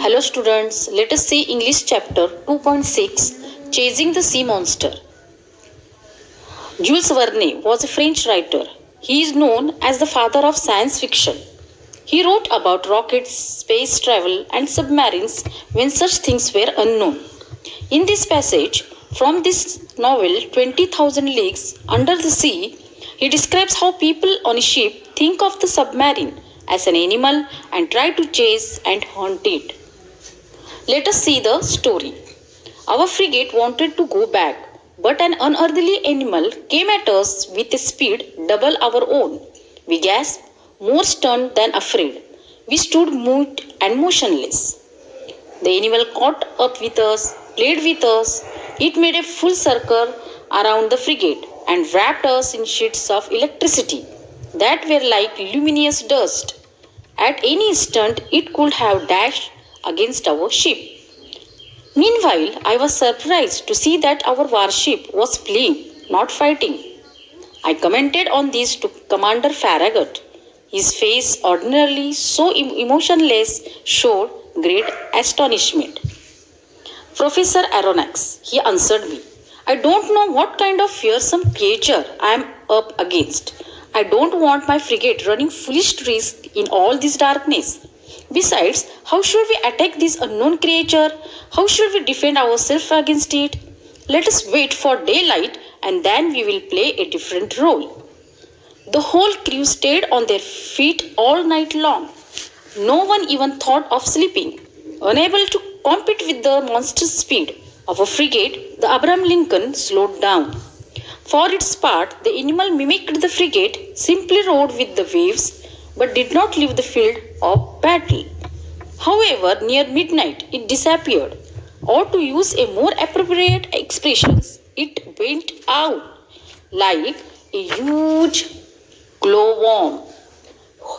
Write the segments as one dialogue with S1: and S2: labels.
S1: Hello students, let us see English chapter 2.6 Chasing the Sea Monster. Jules Verne was a French writer. He is known as the father of science fiction. He wrote about rockets, space travel and submarines when such things were unknown. In this passage from this novel 20,000 Leagues Under the Sea, he describes how people on a ship think of the submarine as an animal and try to chase and hunt it. Let us see the story. Our frigate wanted to go back, but an unearthly animal came at us with a speed double our own. We gasped, more stunned than afraid. We stood mute and motionless. The animal caught up with us, played with us. It made a full circle around the frigate and wrapped us in sheets of electricity that were like luminous dust. At any instant, it could have dashed against our ship. Meanwhile, I was surprised to see that our warship was playing, not fighting. I commented on this to Commander Farragut. His face, ordinarily so emotionless, showed great astonishment. Professor Aronnax, he answered me. I don't know what kind of fearsome creature I am up against. I don't want my frigate running foolish risks in all this darkness. Besides, how should we attack this unknown creature? How should we defend ourselves against it? Let us wait for daylight and then we will play a different role. The whole crew stayed on their feet all night long. No one even thought of sleeping. Unable to compete with the monstrous speed of a frigate, the Abraham Lincoln slowed down. For its part, the animal mimicked the frigate, simply rode with the waves, but did not leave the field of battle. However, near midnight, it disappeared. Or to use a more appropriate expression, it went out like a huge glowworm.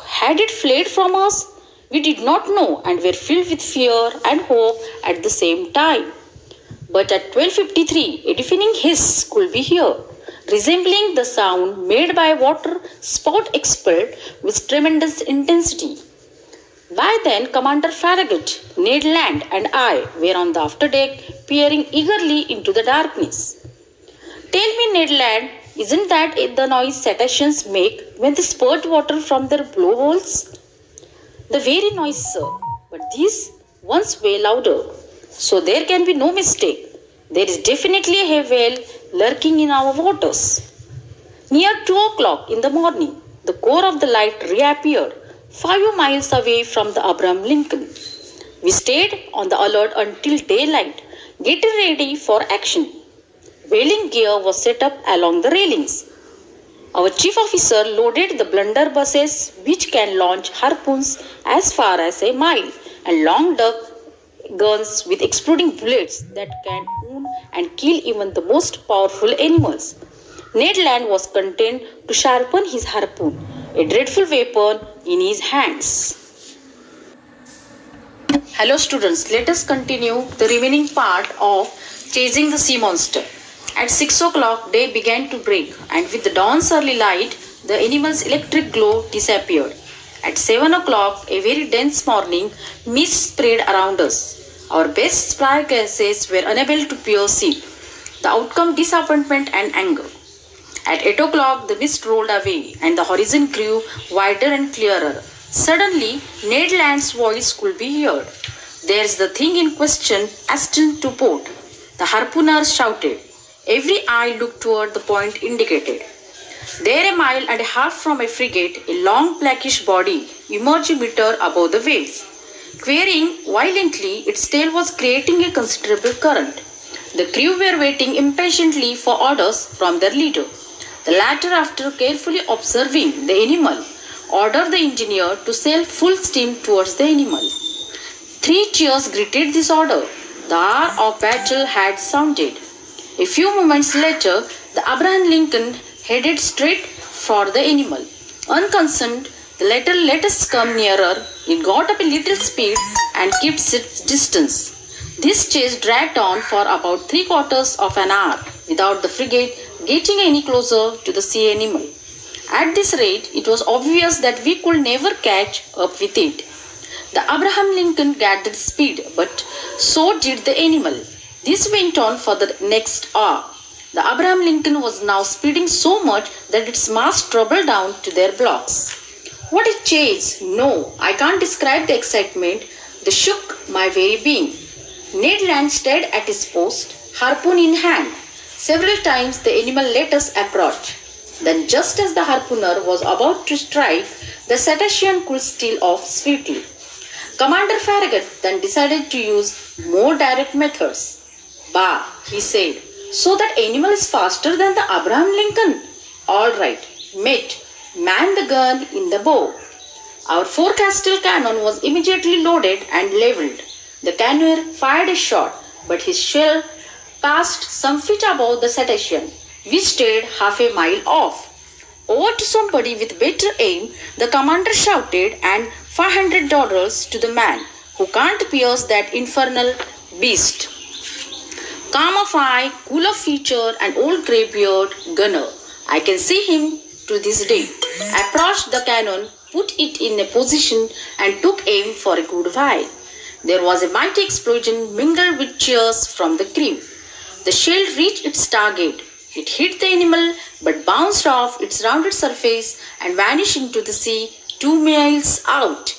S1: Had it fled from us? We did not know and were filled with fear and hope at the same time. But at 12:53, a deafening hiss could be heard, resembling the sound made by a water spout expelled with tremendous intensity. By then, Commander Farragut, Ned Land, and I were on the afterdeck, peering eagerly into the darkness. Tell me, Ned Land, isn't that the noise cetaceans make when they spurt water from their blowholes? The very noise, sir, but these ones way louder. So there can be no mistake. There is definitely a whale lurking in our waters. Near 2 o'clock in the morning, the core of the light reappeared 5 miles away from the Abraham Lincoln. We stayed on the alert until daylight, getting ready for action. Whaling gear was set up along the railings. Our chief officer loaded the blunderbusses, which can launch harpoons as far as a mile, and long duck guns with exploding bullets that can wound and kill even the most powerful animals. Ned Land was content to sharpen his harpoon, a dreadful weapon in his hands. Hello students, let us continue the remaining part of Chasing the Sea Monster. At 6 o'clock, day began to break, and with the dawn's early light, the animal's electric glow disappeared. At 7 o'clock, a very dense morning mist spread around us. Our best spy gases were unable to pierce it. The outcome, disappointment and anger. At 8 o'clock, the mist rolled away, and the horizon grew wider and clearer. Suddenly, Ned Land's voice could be heard. There's the thing in question, astern to port, the harpooner shouted. Every eye looked toward the point indicated. There, a mile and a half from a frigate, a long blackish body emerged a meter above the waves. Querying violently, its tail was creating a considerable current. The crew were waiting impatiently for orders from their leader. The latter, after carefully observing the animal, ordered the engineer to sail full steam towards the animal. 3 cheers greeted this order. The hour of battle had sounded. A few moments later, the Abraham Lincoln headed straight for the animal. Unconcerned, the latter let us come nearer. It got up a little speed and kept its distance. This chase dragged on for about 3/4 of an hour without the frigate getting any closer to the sea animal. At this rate, it was obvious that we could never catch up with it. The Abraham Lincoln gathered speed, but so did the animal. This went on for the next hour. The Abraham Lincoln was now speeding so much that its mass troubled down to their blocks. What a chase! No, I can't describe the excitement that shook my very being. Ned Land stayed at his post, harpoon in hand. Several times the animal let us approach. Then, just as the harpooner was about to strike, the cetacean could steal off swiftly. Commander Farragut then decided to use more direct methods. Bah, he said, so that animal is faster than the Abraham Lincoln. All right, mate, man the gun in the bow. Our forecastle cannon was immediately loaded and leveled. The canoe fired a shot, but his shell passed some feet above the cetacean, which stayed half a mile off. Over to somebody with better aim, the commander shouted, and $500 to the man who can't pierce that infernal beast. Calm of eye, cool of feature, and old greybeard gunner. I can see him to this day. Approached the cannon, put it in a position, and took aim for a good while. There was a mighty explosion mingled with cheers from the crew. The shell reached its target. It hit the animal, but bounced off its rounded surface and vanished into the sea 2 miles out.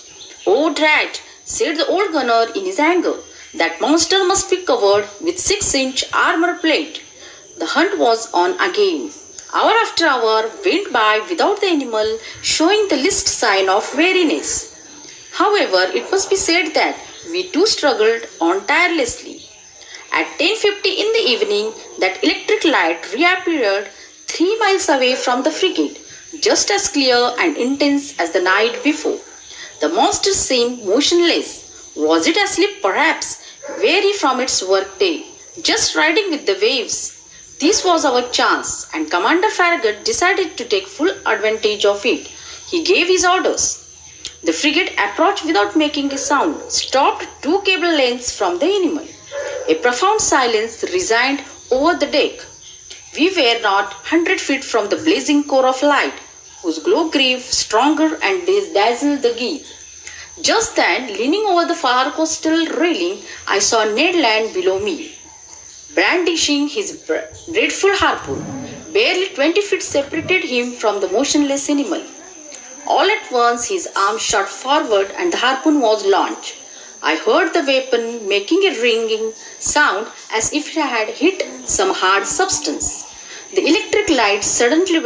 S1: Oh, drat, said the old gunner in his anger. That monster must be covered with 6-inch armor plate. The hunt was on again. Hour after hour went by without the animal showing the least sign of weariness. However, it must be said that we too struggled on tirelessly. At 10:50 in the evening, that electric light reappeared 3 miles away from the frigate, just as clear and intense as the night before. The monster seemed motionless. Was it asleep perhaps, weary from its workday, just riding with the waves? This was our chance, and Commander Farragut decided to take full advantage of it. He gave his orders. The frigate approached without making a sound, stopped 2 cable lengths from the animal. A profound silence reigned over the deck. We were not 100 feet from the blazing core of light, whose glow grew stronger and dazzled the geese. Just then, leaning over the far coastal railing, I saw Ned Land below me, brandishing his dreadful harpoon. Barely 20 feet separated him from the motionless animal. All at once, his arm shot forward and the harpoon was launched. I heard the weapon making a ringing sound as if it had hit some hard substance. The electric light suddenly